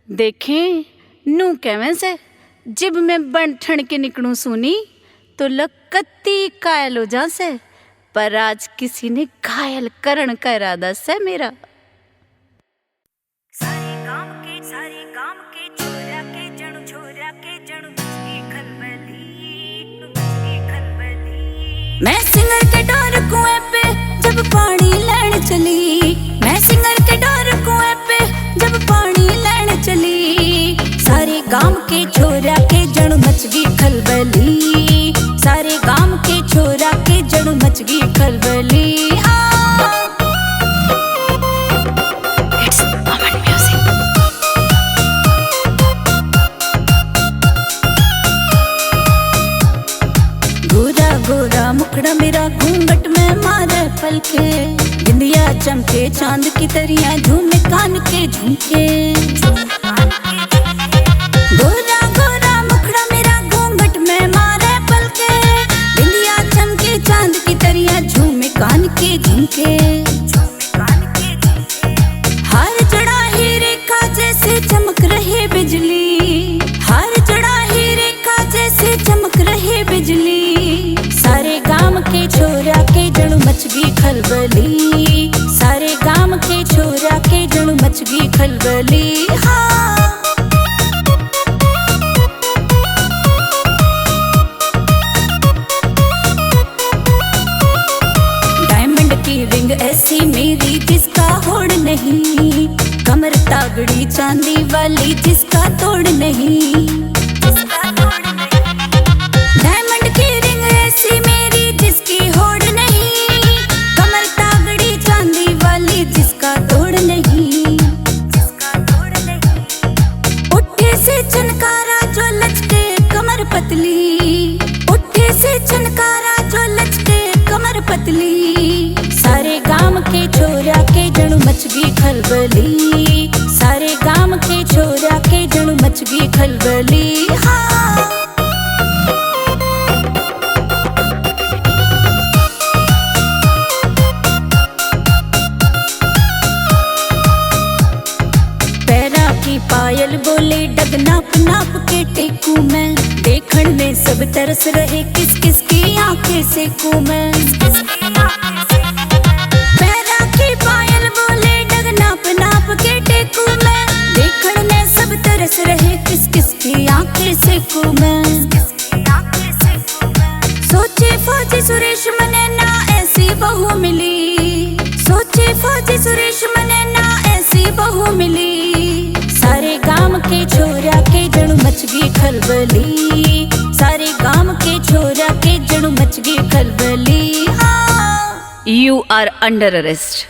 देखें नू कैवें से जब मैं बन ठण के निकलूं सुनी तो लकत्ती कायल हो जा से, पर आज किसी ने घायल करण का इरादा से मेरा। सारे काम के छोरा के जणु खलबली मैं सिंगर के डोर कुएं पे जब पानी लैन चली, मैं सिंगर के डोर कुएं पे जब पानी लैन चली। सारे गांव के छोरा के जणु मच गई खलबली, सारे गांव के छोरा के जणु मच गई खलबली। गोरा गोरा मुखड़ा मेरा घूंघट में मारे पलके, बिंदिया चमके चांद की तरियां झूमे कान के झुमके। गोरा गोरा मुखड़ा मेरा घूंघट में मारे पलके, बिंदिया चमके चांद की तरियां झूमे कान के झुमके। हार चढ़ा ही रेखा जैसे चमक रही बिजली, हार चढ़ा ही रेखा जैसे चमक रही बिजली। सारे गांव के छोरा के जणु मच गई खलबली, सारे गांव के छोरा के जणु मच गई खलबली। डायमंड की रिंग ऐसी मेरी जिसका होड़ नहीं, कमर तागड़ी चांदी वाली जिसका तोड़ नहीं। डायमंड की रिंग ऐसी मेरी जिसकी होड़ नहीं, कमर तागड़ी चांदी वाली जिसका तोड़ नहीं। उठे से चनकारा जो लचके कमर पतली, उठे से चनकारा जो लचके कमर पतली। सारे गांव के छोरा के जणु मच गई खलबली, सारे गांव के छोरा के जणु मच गई खलबली। पायल बोले डग नाप नाप के टेकू मैं, देखण में सब तरस रहे किस किस की आंखें सेकू मैं। पैरा की पायल बोले डग नाप नाप के टेकू मैं, देखण में सब तरस रहे किस किस की आंखें सेकू मैं। सोचे फौजी सुरेश मने ना ऐसी बहू मिली, सोचे फौजी सुरेश मने ना ऐसी बहू मिली। सारे गांव के छोरा के जणु मच गई खलबली, सारे गांव के छोरा के जणु मच गई खलबली। You are under arrest.